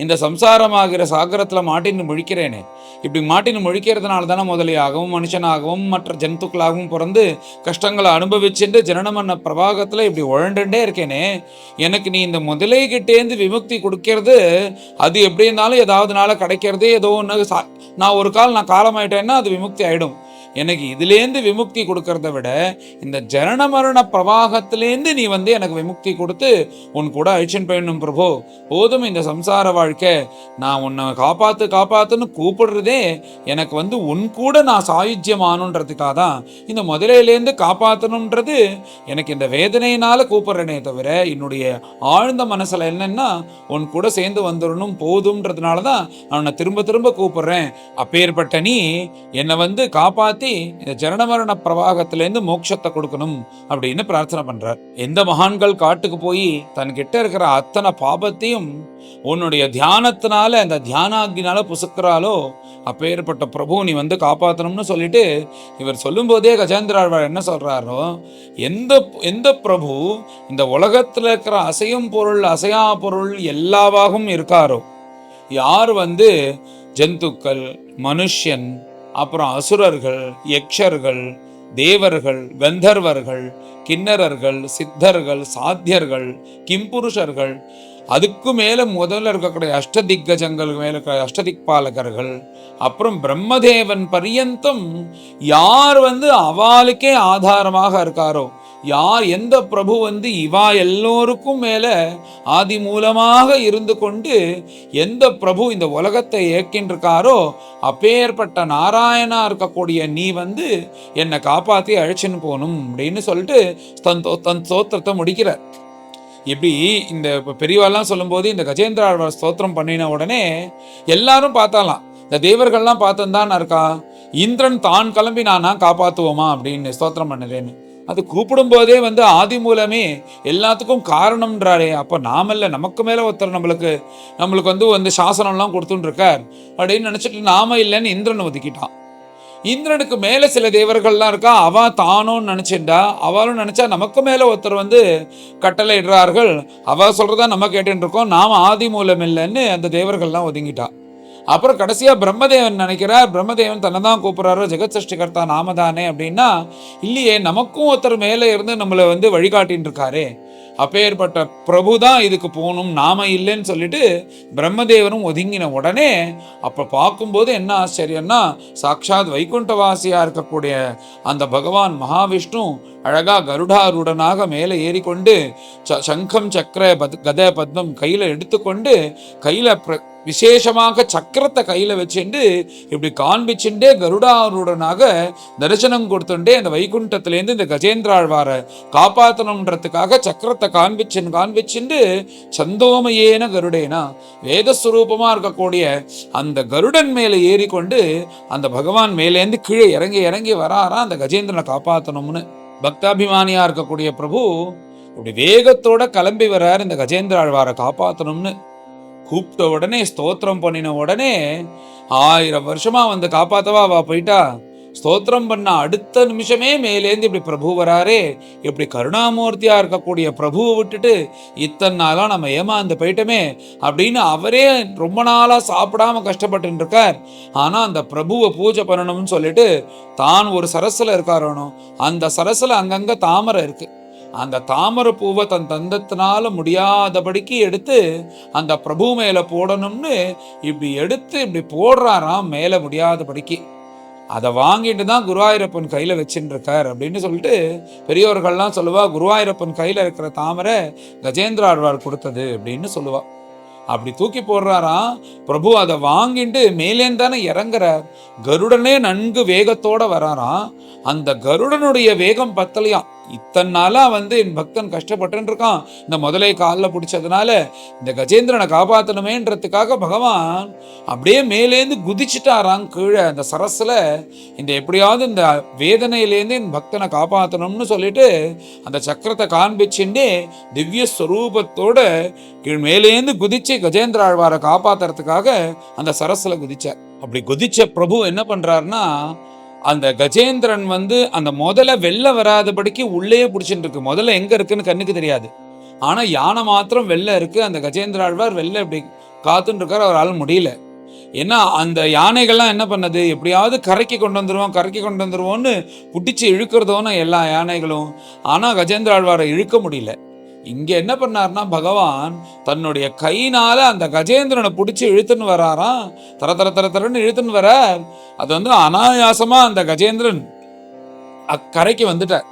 இந்த சம்சாரமாகிற சாகரத்தில் மாட்டின்னு முழிக்கிறேனே, இப்படி மாட்டின்னு முழிக்கிறதுனால தானே முதலியாகவும் மனுஷனாகவும் மற்ற ஜந்துக்களாகவும் பிறந்து கஷ்டங்களை அனுபவிச்சுட்டு ஜனனமன்ன பிரவாகத்தில் இப்படி உழண்டுட்டே இருக்கேனே. எனக்கு நீ இந்த முதலைகிட்டேந்து விமுக்தி கொடுக்கறது, அது எப்படி இருந்தாலும் ஏதாவது நாள் கிடைக்கிறது. ஏதோ ஒன்று நான் ஒரு காலமாயிட்டேன்னா அது விமுக்தி ஆகிடும். எனக்கு இதுலேருந்து விமுக்தி கொடுக்கறத விட இந்த ஜனன மரண பிரவாகத்திலேருந்து நீ எனக்கு விமுக்தி கொடுத்து உன் கூட அழிச்சுன்னு போயிடணும் பிரபு. போதும் இந்த சம்சார வாழ்க்கை, நான் உன்னை காப்பாத்துன்னு கூப்பிடுறதே எனக்கு உன் கூட நான் சாயுஜ்யமானுன்றதுக்காக தான். இந்த முதலையிலேருந்து காப்பாற்றணுன்றது எனக்கு இந்த வேதனையினால கூப்பிடுறேனே தவிர, என்னுடைய ஆழ்ந்த மனசுல என்னன்னா உன் கூட சேர்ந்து வந்துடணும் போதும்ன்றதுனால தான் நான் உன்னை திரும்ப திரும்ப கூப்பிடுறேன். அப்பேற்பட்ட நீ என்னை காப்பாத்தி இந்த ஜனன மரண பிரவாகத்திலேருந்து மோட்சத்தை கொடுக்கணும் அப்படின்னு பிரார்த்தனை பண்றார். எந்த மகான்கள் காட்டுக்கு போய் தன்கிட்ட இருக்கிற அத்தனை பாபத்தையும் உன்னுடைய தியானத்தினால அந்த தியானாக்னால புசுக்கிறாலோ, அப்பேற்பட்ட பிரபு நீ காப்பாற்றணும்னு சொல்லிட்டு இவர் சொல்லும் போதே கஜேந்திராழ்வார் என்ன சொல்றாரோ, எந்த பிரபு இந்த உலகத்துல இருக்கிற அசையும் பொருள் அசையா பொருள் எல்லாவாகவும் இருக்காரோ, யார் ஜந்துக்கள் மனுஷன் அப்புறம் அசுரர்கள் யக்ஷர்கள் தேவர்கள் கந்தர்வர்கள் கிண்ணறர்கள் சித்தர்கள் சாத்தியர்கள் கிம்புருஷர்கள், அதுக்கு மேல முதல்ல இருக்கக்கூடிய அஷ்டதிக்கஜங்கள் மேல இருக்கிற அஷ்டதிக்பாலகர்கள், அப்புறம் பிரம்மதேவன் பரியந்தம் யார் அவளுக்கே ஆதாரமாக இருக்காரோ, யார் எந்த பிரபு இவா எல்லோருக்கும் மேல ஆதி மூலமாக இருந்து கொண்டு எந்த பிரபு இந்த உலகத்தை இயக்கின்றிருக்காரோ, அப்பேற்பட்ட நாராயணா இருக்கக்கூடிய நீ என்னை காப்பாத்தி அழைச்சின்னு போகணும் அப்படின்னு சொல்லிட்டு தன் ஸ்தோத்திரத்தை முடிக்கிறார். இப்படி இந்த பெரியவாள்லாம் சொல்லும்போது இந்த கஜேந்திராழ்வார் ஸ்தோத்திரம் பண்ணின உடனே எல்லாரும் பார்த்தாலாம், இந்த தேவர்கள்லாம் பார்த்துதான் இருக்கா, இந்திரன் தான் கிளம்பி நானா காப்பாற்றுவோமா அப்படின்னு ஸ்தோத்திரம் பண்ணுறேன்னு. அது கூப்பிடும் போதே ஆதி மூலமே எல்லாத்துக்கும் காரணம்ன்றாரே, அப்ப நாமல்ல, நமக்கு மேல ஒருத்தர் நம்மளுக்கு சாசனம்லாம் கொடுத்துட்டு இருக்கார் அப்படின்னு நினைச்சிட்டு நாம இல்லைன்னு இந்திரன் ஒதுக்கிட்டான். இந்திரனுக்கு மேல சில தேவர்கள்லாம் இருக்கா, அவ தானும் நினைச்சிருந்தா, அவளும் நினைச்சா நமக்கு மேல ஒருத்தர் கட்டளை இடுறார்கள், அவ சொல்றதா நம்ம கேட்டுட்டு இருக்கோம், நாம ஆதி மூலம் இல்லைன்னு அந்த தேவர்கள்லாம் ஒதுங்கிட்டா. அப்புறம் கடைசியா பிரம்மதேவன் நினைக்கிறார், பிரம்மதேவன் தன்னை தான் கூப்பிடுறாரு, ஜெகத் சிருஷ்டிகர்த்தா நாம தானே அப்படின்னா, இல்லையே நமக்கும் ஒருத்தர் மேல இருந்து நம்மளை வழிகாட்டின்னு இருக்காரே, அப்பேற்பட்ட பிரபு தான் இதுக்கு போகணும், நாம இல்லைன்னு சொல்லிட்டு பிரம்மதேவனும் ஒதுங்கின உடனே அப்ப பார்க்கும்போது என்ன ஆச்சரியம்னா, சாட்சாத் வைகுண்டவாசியா இருக்கக்கூடிய அந்த பகவான் மகாவிஷ்ணு அழகா கருடாருடனாக மேலே ஏறிக்கொண்டு சங்கம் சக்கர கத பத்மம் கையில எடுத்துக்கொண்டு கையில விசேஷமாக சக்கரத்தை கையில வச்சுட்டு இப்படி காண்பிச்சுட்டே கருடாருடனாக தரிசனம் கொடுத்துட்டே அந்த வைகுண்டத்திலேருந்து இந்த கஜேந்திராழ்வாரை காப்பாற்றணுன்றதுக்காக சக்கரத்தை காண்பிச்சுட்டு சந்தோமையேன கருடேனா வேதஸ்வரூபமா இருக்கக்கூடிய அந்த கருடன் மேலே ஏறிக்கொண்டு அந்த பகவான் மேலேருந்து கீழே இறங்கி இறங்கி வராரா அந்த கஜேந்திரனை காப்பாற்றணும்னு. பக்தாபிமானியா இருக்கக்கூடிய பிரபு இப்படி வேகத்தோட கிளம்பி வர்றாரு இந்த கஜேந்திராழ்வாரை காப்பாற்றணும்னு. கூப்பிட்ட உடனே ஸ்தோத்திரம் பண்ணின உடனே 1000 வருஷமா காப்பாத்தவா அவ போயிட்டா. ஸ்தோத்திரம் பண்ண அடுத்த நிமிஷமே மேலேந்து இப்படி பிரபு வராரே, இப்படி கருணாமூர்த்தியா இருக்கக்கூடிய பிரபுவை விட்டுட்டு இத்தனை நாளா நம்ம ஏமாந்து போயிட்டோமே அப்படின்னு அவரே ரொம்ப நாளா சாப்பிடாம கஷ்டப்பட்டு இருக்கார். ஆனா அந்த பிரபுவை பூஜை பண்ணணும்னு சொல்லிட்டு தான் ஒரு சரஸ்ல இருக்காரோ, அந்த சரஸ்ல அங்கங்க தாமரை இருக்கு, அந்த தாமரை பூவை தன் தந்தத்தினால முடியாதபடிக்கு எடுத்து அந்த பிரபு மேல போடணும்னு இப்படி எடுத்து இப்படி போடுறாராம் மேல முடியாதபடிக்கு. அதை வாங்கிட்டு தான் குருவாயூரப்பன் கையில வச்சுட்டு இருக்கார் அப்படின்னு சொல்லிட்டு பெரியவர்கள்லாம் சொல்லுவா, குருவாயூரப்பன் கையில இருக்கிற தாமரை கஜேந்திராழ்வார் கொடுத்தது அப்படின்னு சொல்லுவா. அப்படி தூக்கி போடுறாராம் பிரபு. அதை வாங்கிட்டு மேலேந்தானே இறங்குறார், கருடனே நன்கு வேகத்தோட வராராம். அந்த கருடனுடைய வேகம் பத்தலையாம். இத்தனை நாளா என் பக்தன் கஷ்டப்பட்டு இருக்கான், இந்த முதலை காலில் பிடிச்சதுனால இந்த கஜேந்திரனை காப்பாற்றணுமேன்றதுக்காக பகவான் அப்படியே மேலேந்து குதிச்சுட்டாராம் கீழே அந்த சரஸ்ல. இந்த எப்படியாவது இந்த வேதனையிலேருந்து என் பக்தனை காப்பாற்றணும்னு சொல்லிட்டு அந்த சக்கரத்தை காண்பிச்சுட்டே திவ்ய ஸ்வரூபத்தோட மேலேந்து குதிச்சு கஜேந்திராழ்வாரை காப்பாத்துறதுக்காக அந்த சரஸ்ல குதிச்சார். அப்படி குதிச்ச பிரபு என்ன பண்றாருன்னா, அந்த கஜேந்திரன் அந்த முதல்ல வெளில வராதபடிக்கு உள்ளே பிடிச்சிட்டு இருக்கு. முதல்ல எங்க இருக்குன்னு கண்ணுக்கு தெரியாது, ஆனா யானை மாத்திரம் வெளில இருக்கு. அந்த கஜேந்திராழ்வார் வெளில இப்படி காத்துட்டு இருக்காரு, அவரால் முடியல. ஏன்னா அந்த யானைகள்லாம் என்ன பண்ணது, எப்படியாவது கரைக்கு கொண்டு வந்துருவோம்னு பிடிச்சி இழுக்கிறதோன்னு எல்லா யானைகளும். ஆனா கஜேந்திராழ்வாரை இழுக்க முடியல. இங்க என்ன பண்ணார்னா, பகவான் தன்னுடைய கையினால அந்த கஜேந்திரனை பிடிச்சி இழுத்துன்னு வராராம். தர தர தர தரன்னு இழுத்துன்னு வர அது அனாயாசமா அந்த கஜேந்திரன் அக்கரைக்கு வந்துட்டார்.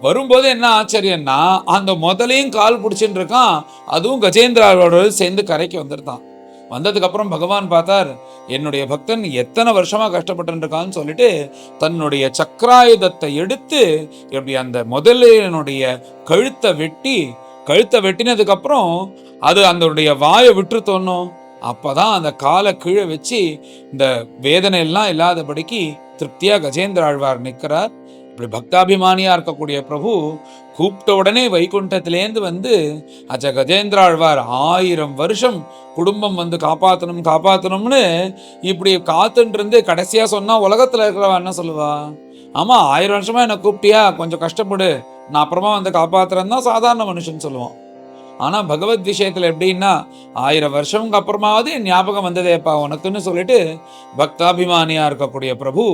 வரும்போது என்ன ஆச்சரியம்னா, அந்த முதலையும் கால் பிடிச்சின்னு இருக்கான், அதுவும் கஜேந்திராவோட சேர்ந்து கரைக்கு வந்துருந்தான். வந்ததுக்கு அப்புறம் பகவான் பார்த்தார், என்னுடைய பக்தன் எத்தனை வருஷமா கஷ்டப்பட்டு இருக்கான்னு சொல்லிட்டு தன்னுடைய சக்கராயுதத்தை எடுத்து எப்படி அந்த முதலையினுடைய கழுத்தை வெட்டினதுக்கு அப்புறம் அது அதனுடைய வாயை விட்டு தோணும். அப்பதான் அந்த காலை கீழே வச்சு இந்த வேதனை எல்லாம் இல்லாதபடிக்கு திருப்தியா கஜேந்திர ஆழ்வார் நிற்கிறார். இப்படி பக்தாபிமானியா இருக்கக்கூடிய பிரபு கூப்பிட்ட உடனே வைகுண்டத்திலேருந்து அச்ச கஜேந்திர ஆழ்வார் 1000 வருஷம் குடும்பம் காப்பாற்றணும்னு இப்படி காத்துட்டு இருந்து கடைசியா சொன்னா உலகத்துல இருக்கிறவா என்ன சொல்லுவா, ஆமா 1000 வருஷமா என்ன கூப்பிட்டியா, கொஞ்சம் கஷ்டப்படு, நான் அப்புறமா காப்பாத்துறேன்னு தான் சாதாரண மனுஷன் சொல்லுவான். ஆனா பகவத் விஷயத்துல எப்படின்னா, 1000 வருஷம்க்கு அப்புறமாவது ஞாபகம் வந்ததேப்பா உனக்குன்னு சொல்லிட்டு பக்தாபிமானியா இருக்கக்கூடிய பிரபு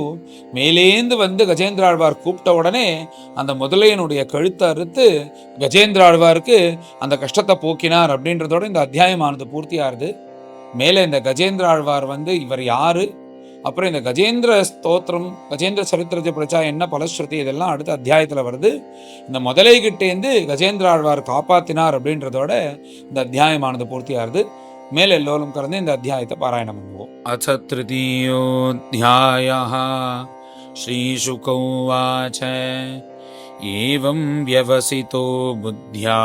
மேலேந்து கஜேந்திர ஆழ்வார் கூப்பிட்ட உடனே அந்த முதலையனுடைய கழுத்தை அறுத்து கஜேந்திர ஆழ்வாருக்கு அந்த கஷ்டத்தை போக்கினார். அப்படின்றதோட இந்த அத்தியாயமானது பூர்த்தியாருது. மேலே இந்த கஜேந்திர ஆழ்வார் இவர் யாரு, அப்புறம் இந்த கஜேந்திர ஸ்தோத்திரம், கஜேந்திர சரித்திரத்தை படிச்சா என்ன பலஸ்ருதி, இதெல்லாம் அடுத்த அத்தியாயத்தில் வருது. இந்த முதலை கிட்டேந்து கஜேந்திர ஆழ்வார் காப்பாத்தினார் அப்படின்றதோட இந்த அத்தியாயமானது பூர்த்தியாருது. மேலே எல்லோரும் கலந்து இந்த அத்தியாயத்தை பாராயணம் பண்ணுவோம். அச்ச த்ருதீயோऽध्यायः ஸ்ரீசுக உவாச ஏவம் வ்யவசிதோ புத்யா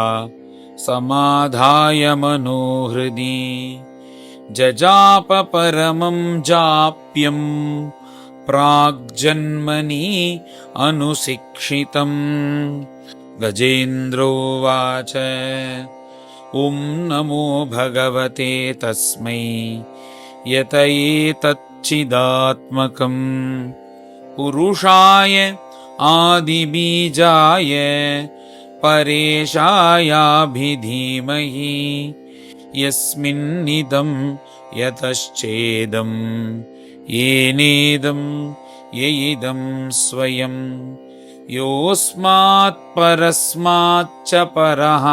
சமாதாய மனோஹ்ருதி ஜஜாப பரமம் ஜாப்யம் प्राग्जन्मनि अनुशिक्षितम्। गजेन्द्रोवाच ॐ नमो भगवते तस्मै यत एतच्चिदात्मकम् पुरुषाय आदिबीजाय परेशायाभिधीमहि यस्मिन्निदं यतश्चेदं येनेदं येदं स्वयं योऽस्मात् परस्माच्च परः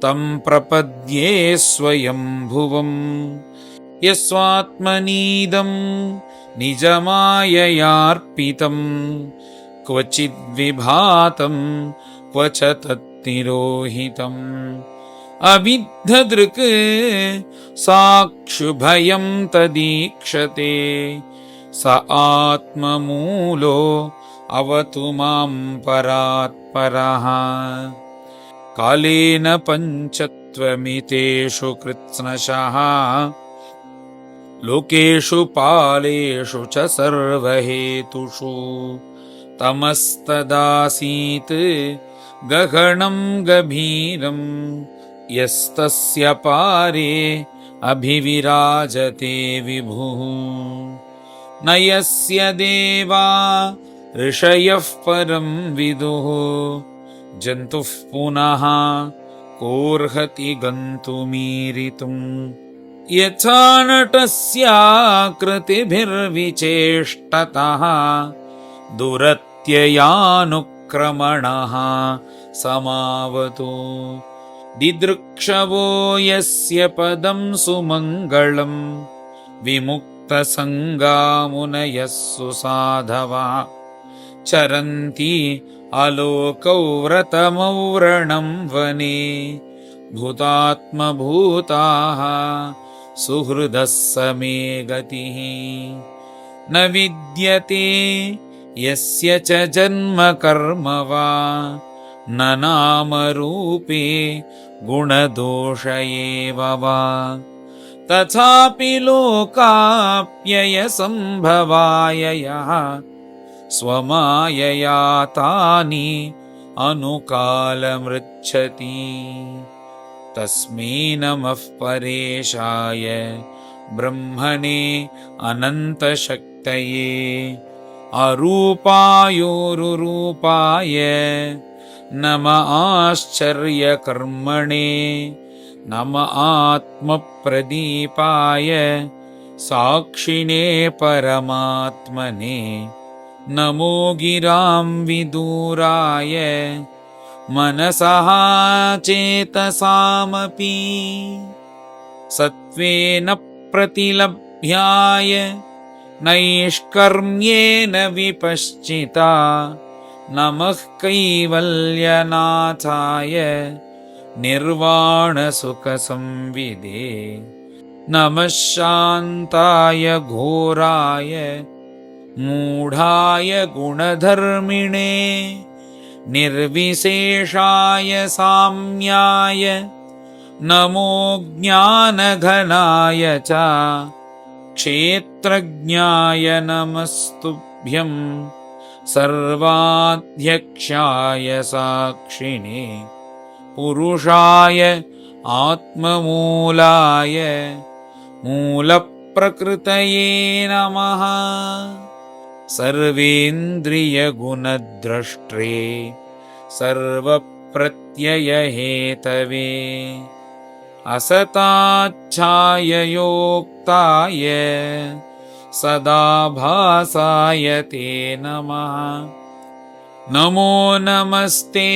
तं प्रपद्ये स्वयंभुवम्। यस्वात्मनीदं निजमाययार्पितं क्वचिद्विभातं क्व च तत्तिरोहितम्। अविद्धदृक् साक्षुभयं तदीक्षते स आत्ममूलो अवतु मां परात्परः। कालेन पञ्चत्वमितेषु कृत्स्नशः लोकेषु पालेषु च सर्वहेतुषु तमस्तदासीत् गगनं गभीरं यस्तस्य पारे अभिविराजते विभुः। न यस्य देवा ऋषयः परं विदुः जन्तुः पुनः कोऽर्हति गन्तुमीरितुम्। यथा नटस्याकृतिभिर्विचेष्टतः दुरत्ययानुक्रमणः समावतु दिदृक्षवो यस्य पदं सुमङ्गलं विमुक्तसङ्गामुनयः सुसाधवा चरन्ति आलोकौ व्रतमौरणं वने भूतात्मभूताः सुहृदः समे गतिः। न विद्यते यस्य च जन्म कर्म वा न नामरूपे गुणदोष एव वा तथापि लोकाप्ययसम्भवाय यः स्वमायया तानि अनुकालमृच्छति। तस्मै नमः परेशाय ब्रह्मणे अनन्तशक्तये अरूपायोरुरूपाय नम आश्चर्यकर्मणे नम आत्मप्रदीपाय साक्षिणे परमात्मने नमो गिरां विदूराय मनसः चेतसामपि सत्त्वेन प्रतिलभ्याय नैष्कर्म्येन विपश्चिता नमः कैवल्यनाथाय निर्वाणसुखसंविदे नमः शान्ताय घोराय मूढाय गुणधर्मिणे निर्विशेषाय साम्याय नमो ज्ञानघनाय च क्षेत्रज्ञाय नमस्तुभ्यं सर्वाध्यक्षाय साक्षिणे पुरुषाय आत्ममूलाय मूलप्रकृतये नमः। सर्वेन्द्रियगुणद्रष्ट्रे सर्वप्रत्ययहेतवे असताच्छाययोक्ताय सदा भासाय ते नमः। नमो नमस्ते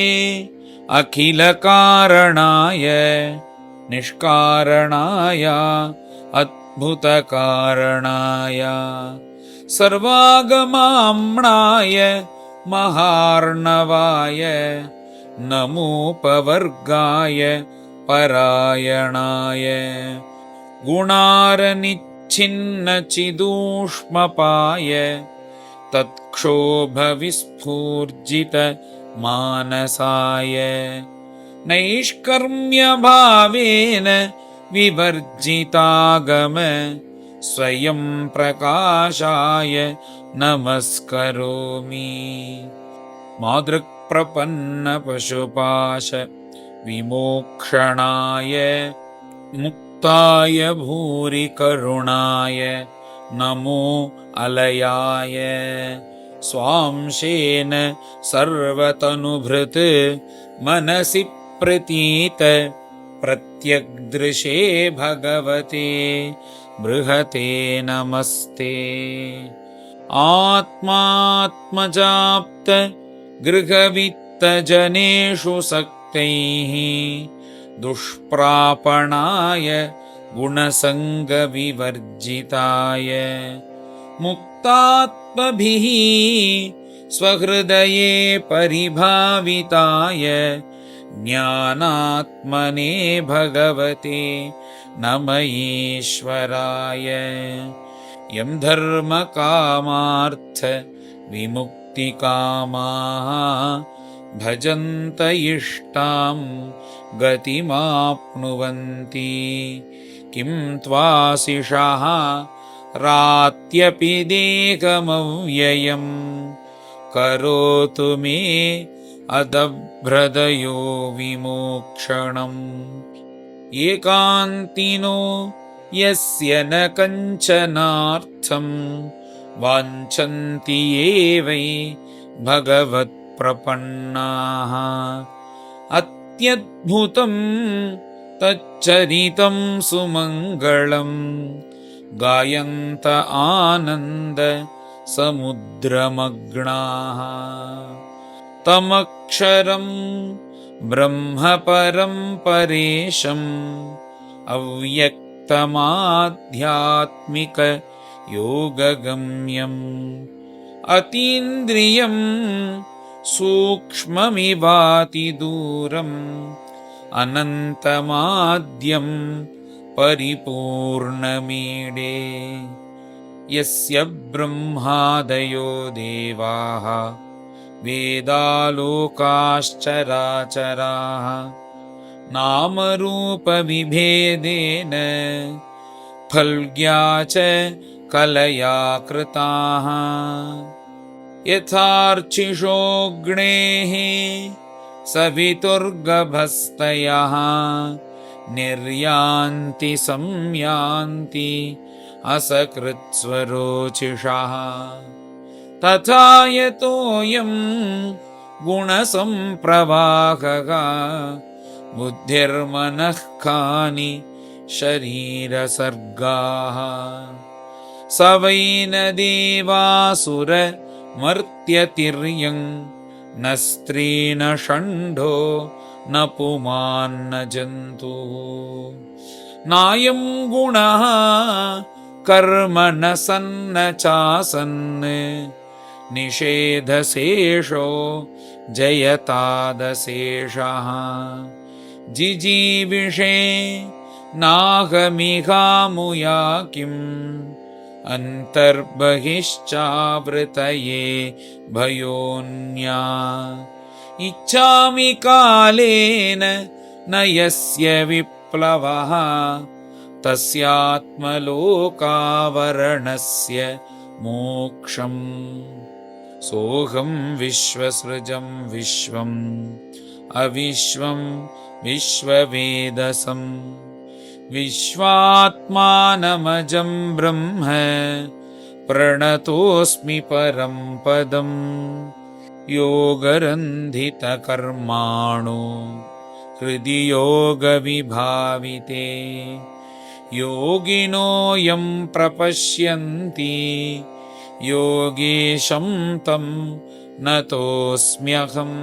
अखिलकारणाय निष्कारणाय अद्भुतकारणाय सर्वागमाम्नाय महार्णवाय नमोपवर्गाय परायणाय गुणारनिच्छिन्नचिदूष्मपाय तत्क्षोभविस्फूर्जित मानसाय नैष्कर्म्यभावेन विवर्जितागम स्वयं प्रकाशाय नमस्करोमि। मादृक्प्रपन्नपशुपाश विमोक्षणाय मुक्ताय भूरि करुणाय नमो अलयाय। स्वांशेन सर्वतनुभृत् मनसि प्रतीत प्रत्यग्दृशे भगवते बृहते नमस्ते। आत्मात्मजाप्त गृहवित्तजनेषु सक्तैः दुष्प्रापणाय गुणसङ्गविवर्जिताय मुक्तात्मभिः स्वहृदये परिभाविताय ज्ञानात्मने भगवते नम ईश्वराय। यं धर्मकामार्थ विमुक्तिकामाः भजन्त इष्टां गतिमाप्नुवन्ति। किं त्वाशिषः रात्यपि देहमव्ययं करोतु मे अदभ्रदयो विमोक्षणम्। एकान्तिनो यस्य न कञ्चनार्थं वाञ्छन्ति ये वै भगवत्प्रपन्नाः। अत्यद्भुतं तच्चरितं सुमङ्गलं गायन्त आनन्द समुद्रमग्नाः। तमक्षरं ब्रह्म परं परेशम् अव्यक्तमाध्यात्मिक योगगम्यम् अतीन्द्रियं सूक्ष्ममिवातिदूरम् अनन्तमाद्यं परिपूर्णमीडे। यस्य ब्रह्मादयो देवाः वेदालोकाश्चराचराः नामरूपविभेदेन फल्ग्या च कलया कृताः। यथार्चिषोऽग्नेः सवितुर्गभस्तयः निर्यान्ति संयान्ति असकृत्स्वरोचिषः। तथा यतोऽयं गुणसम्प्रवाहः बुद्धिर्मनः कानि शरीरसर्गाः। स वै न देवासुरमर्त्यतिर्यं न स्त्री न षण्ढो न पुमान्न जन्तुः। नायं गुणः कर्म न सन्न चासन् निषेधशेषो जयतादशेषः। जिजीविषे नाहमिहामुया किम् अन्तर्बहिश्चावृतये भयोन्या। इच्छामि कालेन न यस्य विप्लवः तस्यात्मलोकावरणस्य मोक्षम्। सोऽहं विश्वसृजं विश्वम् अविश्वं विश्ववेदसं विश्वात्मानमजं ब्रह्म प्रणतोऽस्मि परं पदम्। योगरन्धितकर्माणो हृदि योगविभाविते योगिनो यं प्रपश्यन्ति योगीशं तं नतोऽस्म्यहम्।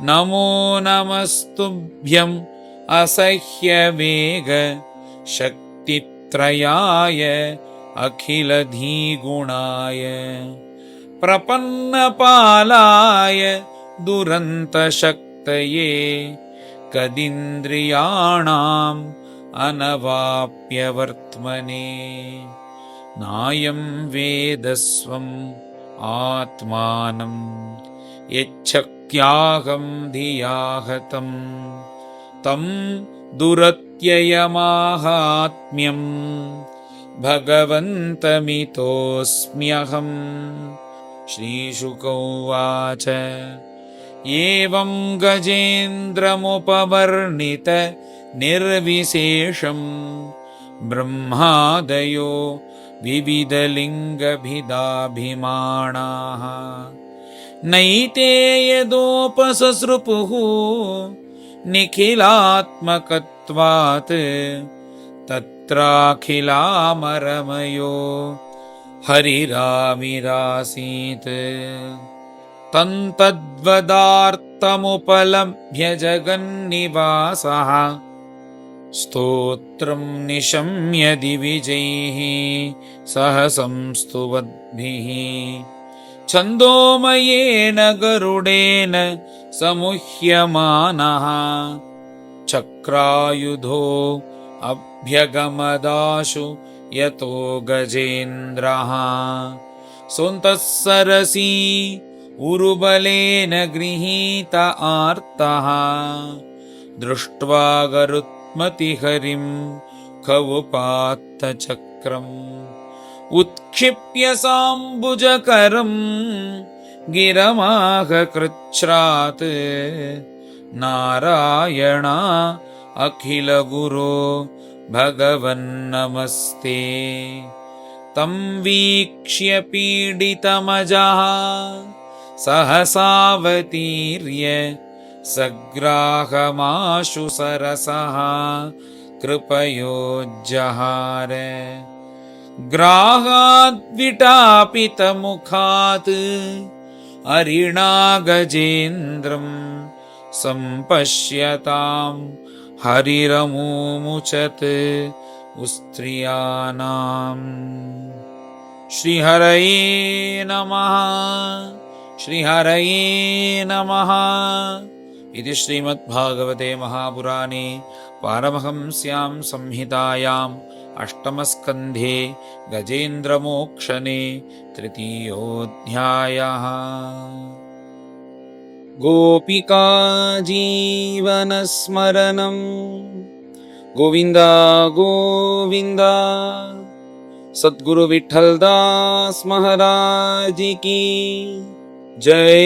नमो नमस्तुभ्यम् असह्यवेग शक्तित्रयाय अखिलधीगुणाय प्रपन्नपालाय दुरन्तशक्तये कदिन्द्रियाणाम् अनवाप्यवर्त्मने। नायं वेदस्वम् आत्मानं यच्छक्याहं धिया हतं तं दुरत्ययमाहात्म्यं भगवन्तमितोऽस्म्यहम्। श्रीशुक उवाच एवं गजेन्द्रमुपवर्णित निर्विशेषं ब्रह्मादयो विविधलिङ्गभिदाभिमानाः नैते यदोपससृपुः निखिलात्मकत्वात् तत्राखिलामरमयो हरिराविरासीत्। तन्तद्वदार्थमुपलभ्य जगन्निवासः स्तोत्रं निशम्य दिविजैः सह संस्तुवद्भिः छन्दोमयेन गरुडेन समुह्यमानः चक्रायुधो अभ्यगमदाशु यतो गजेन्द्रः सोऽन्तः सरसी उरुबलेन गृहीत आर्तः दृष्ट्वा गरुत्मतिहरिं खवुपात्तचक्रम् उत्क्षिप्य साम्बुजकरं गिरमाहकृच्छ्रात् नारायण अखिलगुरो भगवन्नमस्ते। तं वीक्ष्य पीडितमजः सहसावतीर्य सग्राहमाशु सरसः कृपयोज्जहार ग्राहाद्विटापितमुखात् हरिणा गजेन्द्रं सम्पश्यतां हरिरमुमुचत् उस्त्रियाणाम्। श्रीहरये नमः। श्रीहरये नमः। इति श्रीमद्भागवते महापुराणे पारमहंस्यां संहितायाम् अष्टमस्कन्धे गजेन्द्रमोक्षणे तृतीयोऽध्यायः। गोपिका जीवनस्मरणं गोविन्द गोविन्द। सद्गुरु विठ्ठलदास महाराज की जय।